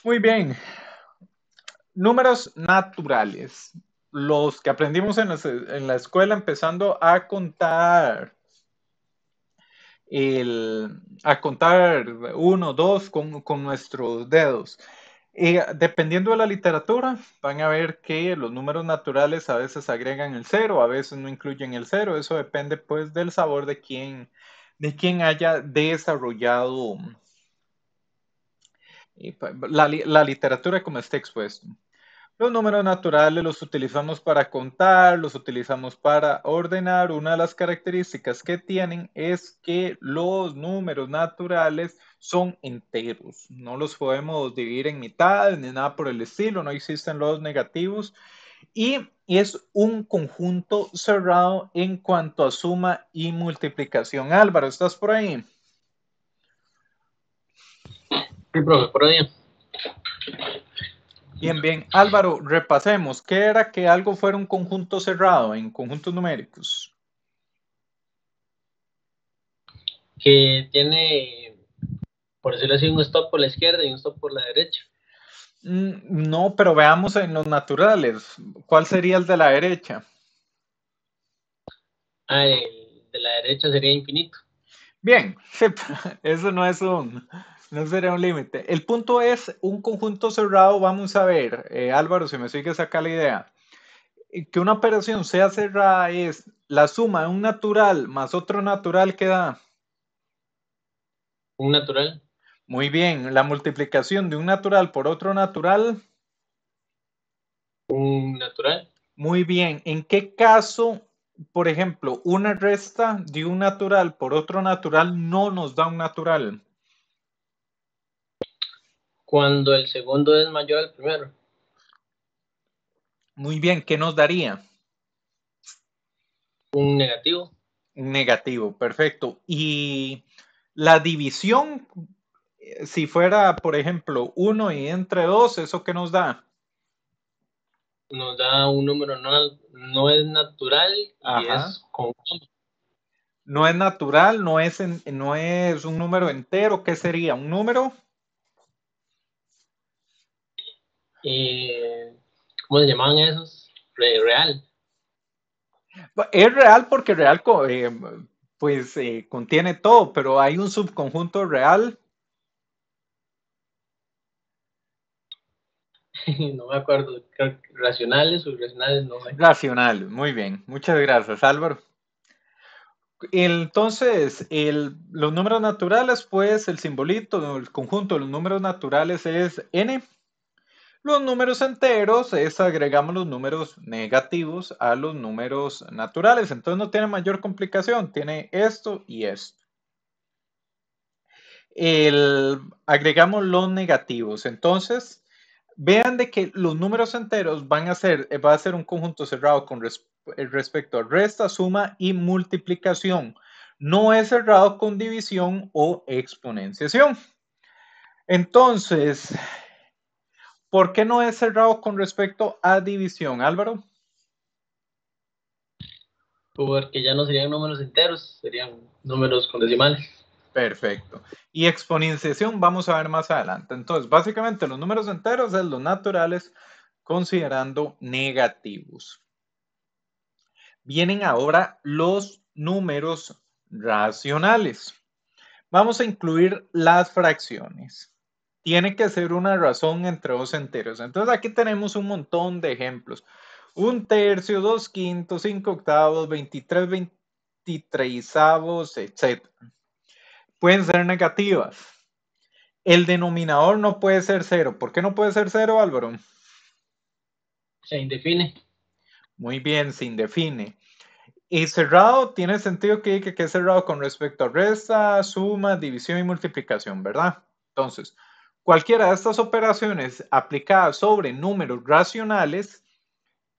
Muy bien. Números naturales. Los que aprendimos en la escuela empezando a contar uno, dos con nuestros dedos. Dependiendo de la literatura, van a ver que los números naturales a veces agregan el cero, a veces no incluyen el cero. Eso depende pues del sabor de quien haya desarrollado la literatura como esté expuesto. Los números naturales los utilizamos para contar, los utilizamos para ordenar. Una de las características que tienen es que los números naturales son enteros. No los podemos dividir en mitad ni nada por el estilo, no existen los negativos. Y es un conjunto cerrado en cuanto a suma y multiplicación. Álvaro, ¿estás por ahí? Sí, profe, por ahí. Bien, bien. Álvaro, repasemos. ¿Qué era que algo fuera un conjunto cerrado en conjuntos numéricos? Que tiene, por decirlo así, un stop por la izquierda y un stop por la derecha. No, pero veamos en los naturales. ¿Cuál sería el de la derecha? Ah, el de la derecha sería infinito. Bien, sí, eso no sería un límite. El punto es un conjunto cerrado. Vamos a ver, Álvaro, si me sigues acá la idea. Que una operación sea cerrada es la suma de un natural más otro natural que da. Un natural, Muy bien, la multiplicación de un natural por otro natural. un natural, Muy bien. ¿En qué caso, por ejemplo, una resta de un natural por otro natural no nos da un natural? cuando el segundo es mayor al primero. Muy bien, ¿qué nos daría? Un negativo, Un negativo, perfecto. Y la división, si fuera, por ejemplo, uno y entre 2, ¿eso qué nos da? nos da un número no es natural y Ajá. es con No es natural, no es un número entero. ¿Qué sería? ¿Un número? eh, ¿cómo se llamaban esos? Real. Es real porque real pues contiene todo, pero hay un subconjunto real. No me acuerdo, creo que racionales o irracionales, no sé. Racional, muy bien. Muchas gracias, Álvaro. Entonces, los números naturales, pues el simbolito, el conjunto de los números naturales es n. Los números enteros es agregamos los números negativos a los números naturales. Entonces no tiene mayor complicación, tiene esto y esto. Agregamos los negativos. Entonces, vean de que los números enteros va a ser un conjunto cerrado con respecto a resta, suma y multiplicación. No es cerrado con división o exponenciación. Entonces, ¿por qué no es cerrado con respecto a división, Álvaro? Porque ya no serían números enteros, serían números con decimales. Perfecto. Y exponenciación vamos a ver más adelante. Entonces, básicamente los números enteros es los naturales considerando negativos. Vienen ahora los números racionales. Vamos a incluir las fracciones. Tiene que ser una razón entre dos enteros. Entonces aquí tenemos un montón de ejemplos. Un tercio, dos quintos, cinco octavos, 23 veintitrésavos, etc. Pueden ser negativas. El denominador no puede ser cero. ¿Por qué no puede ser cero, Álvaro? Se indefine. Muy bien, se indefine. Y cerrado tiene sentido que es cerrado con respecto a resta, suma, división y multiplicación, ¿verdad? Entonces, cualquiera de estas operaciones aplicadas sobre números racionales,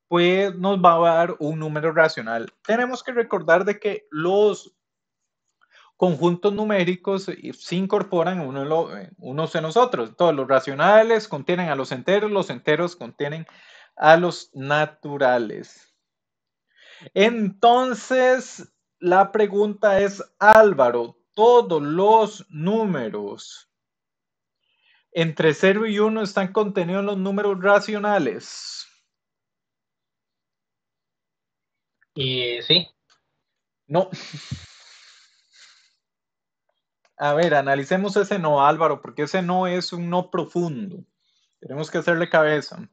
pues nos va a dar un número racional. Tenemos que recordar de que los conjuntos numéricos se incorporan unos en los otros. Todos los racionales contienen a los enteros contienen a los naturales. Entonces, la pregunta es, Álvaro, todos los números Entre 0 y 1 están contenidos los números racionales. Y sí. No. A ver, analicemos ese no, Álvaro, porque ese no es un no profundo. Tenemos que hacerle cabeza.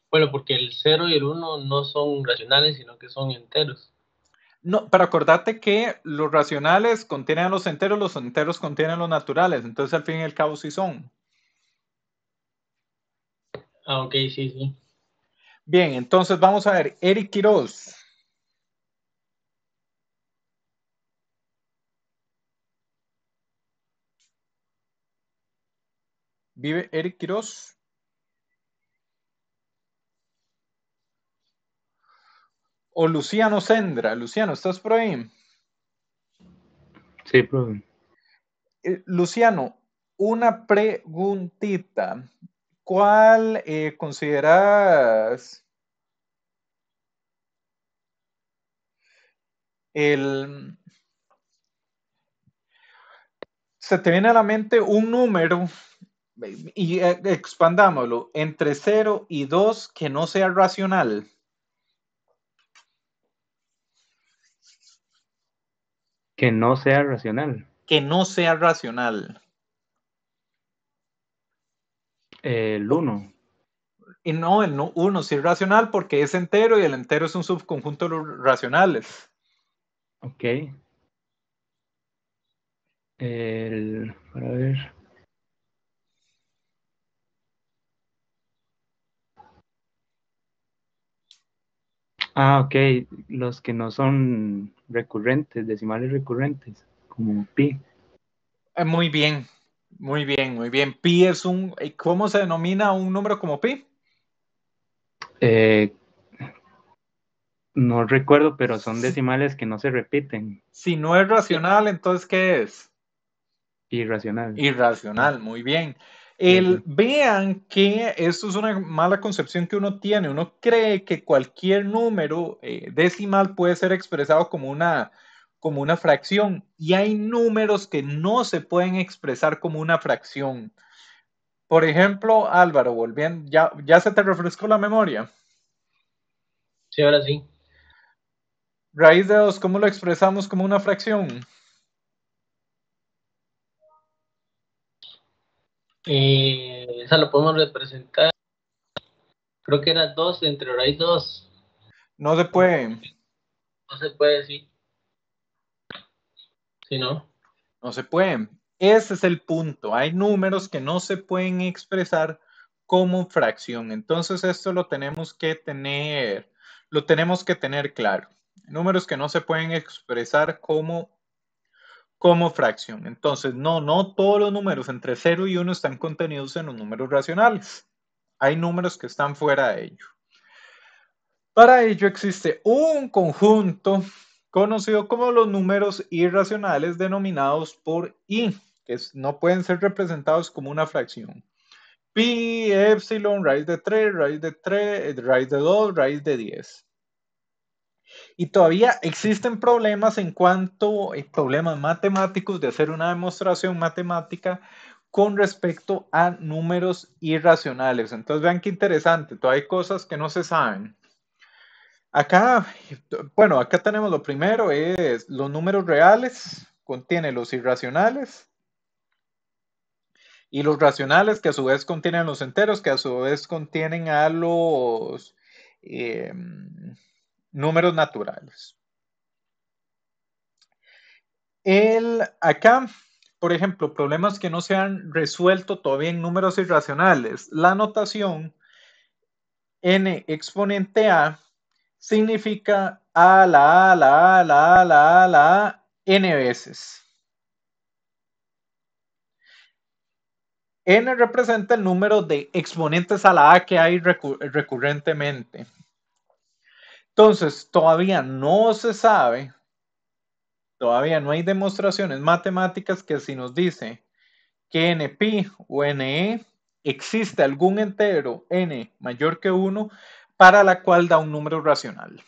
Bueno, porque el 0 y el 1 no son racionales, sino que son enteros. No, pero acordate que los racionales contienen a los enteros contienen a los naturales, entonces al fin y al cabo sí son. Ah, ok, sí, sí. Bien, entonces vamos a ver, Eric Quiroz. ¿Vive Eric Quiroz? O Luciano Sendra. Luciano, ¿estás por ahí? Sí, profe. Luciano, una preguntita. ¿Cuál consideras el... Se te viene a la mente un número y expandámoslo entre 0 y 2 que no sea racional? Que no sea racional. Que no sea racional. El 1. Y no, el 1 sí es racional porque es entero y el entero es un subconjunto de los racionales. Ok. Para ver. Ah, ok. Los que no son recurrentes, decimales recurrentes, como pi. Muy bien, muy bien, muy bien. Pi es un... ¿Cómo se denomina un número como pi? Eh, no recuerdo, pero son decimales que no se repiten. Si no es racional, entonces ¿qué es? Irracional. Irracional, muy bien. Eso. Vean que esto es una mala concepción que uno tiene. Uno cree que cualquier número decimal puede ser expresado como una fracción. Y hay números que no se pueden expresar como una fracción. Por ejemplo, Álvaro, volviendo, ya se te refrescó la memoria. Sí, ahora sí. Raíz de 2, ¿cómo lo expresamos como una fracción? Esa lo podemos representar. Creo que era 2 entre raíz 2. No se puede. No se puede decir. ¿Sí, no? No se puede. Ese es el punto. Hay números que no se pueden expresar como fracción. Entonces esto lo tenemos que tener claro. Números que no se pueden expresar como fracción. Entonces, no todos los números entre 0 y 1 están contenidos en los números racionales. Hay números que están fuera de ello. Para ello existe un conjunto conocido como los números irracionales denominados por i, que no pueden ser representados como una fracción. Pi, epsilon, raíz de 3, raíz de 2, raíz de 10. Y todavía existen problemas en cuanto a problemas matemáticos de hacer una demostración matemática con respecto a números irracionales. Entonces vean qué interesante, todavía hay cosas que no se saben. Acá, bueno, acá tenemos lo primero, es los números reales, contiene los irracionales y los racionales que a su vez contienen los enteros, que a su vez contienen a los números naturales. Acá, por ejemplo, problemas que no se han resuelto todavía en números irracionales. La notación n exponente a significa a la a, la a, la a, la a, la a, n veces. N representa el número de exponentes a la a que hay recurrentemente. Entonces, todavía no se sabe, todavía no hay demostraciones matemáticas que si nos dice que NP o NE existe algún entero n mayor que 1 para la cual da un número racional.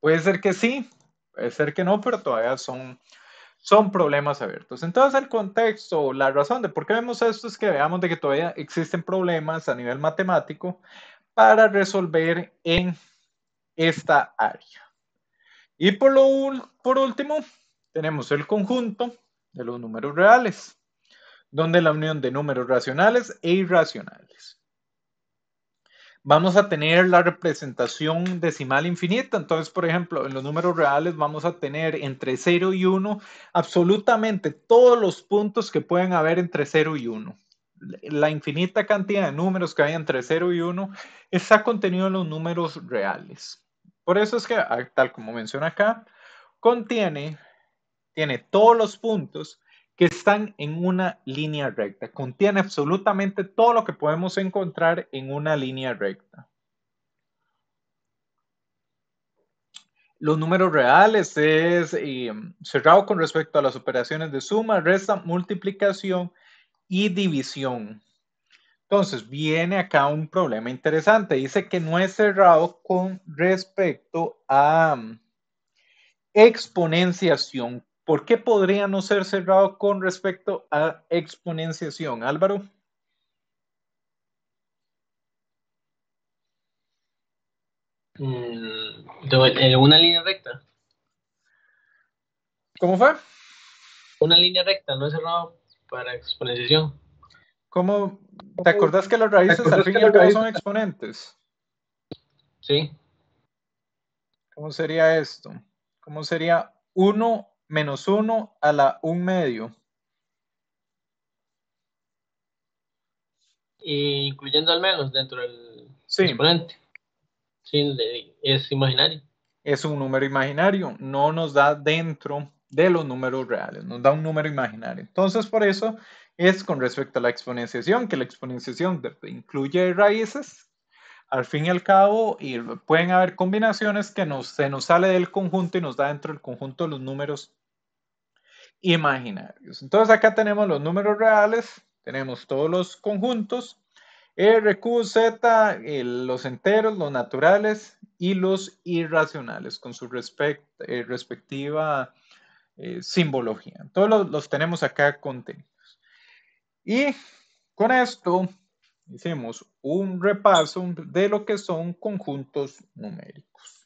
Puede ser que sí, puede ser que no, pero todavía son son problemas abiertos. Entonces el contexto, la razón de por qué vemos esto es que veamos de que todavía existen problemas a nivel matemático para resolver en esta área. Y por último, tenemos el conjunto de los números reales, donde la unión de números racionales e irracionales. Vamos a tener la representación decimal infinita. Entonces, por ejemplo, en los números reales vamos a tener entre 0 y 1 absolutamente todos los puntos que pueden haber entre 0 y 1. La infinita cantidad de números que hay entre 0 y 1 está contenido en los números reales. Por eso es que, tal como menciona acá, tiene todos los puntos que están en una línea recta. Contiene absolutamente todo lo que podemos encontrar en una línea recta. Los números reales es cerrado con respecto a las operaciones de suma, resta, multiplicación y división. Entonces, viene acá un problema interesante. Dice que no es cerrado con respecto a exponenciación. ¿Por qué podría no ser cerrado con respecto a exponenciación, Álvaro? Una línea recta. ¿Cómo fue? Una línea recta, no es cerrado para exponenciación. ¿Cómo? ¿Te acordás que las raíces al fin y al cabo son exponentes? Sí. ¿Cómo sería esto? ¿Cómo sería 1 menos 1 a la 1 medio? Incluyendo al menos dentro del Sí. exponente. Sí, es imaginario. Es un número imaginario, no nos da dentro de los números reales, nos da un número imaginario. Entonces, por eso es con respecto a la exponenciación, que la exponenciación incluye raíces, al fin y al cabo, y pueden haber combinaciones que se nos sale del conjunto y nos da dentro del conjunto los números imaginarios. Entonces, acá tenemos los números reales, tenemos todos los conjuntos, R, Q, Z, los enteros, los naturales y los irracionales con su respectiva simbología. Todos los tenemos acá contenidos. Y con esto hicimos un repaso de lo que son conjuntos numéricos.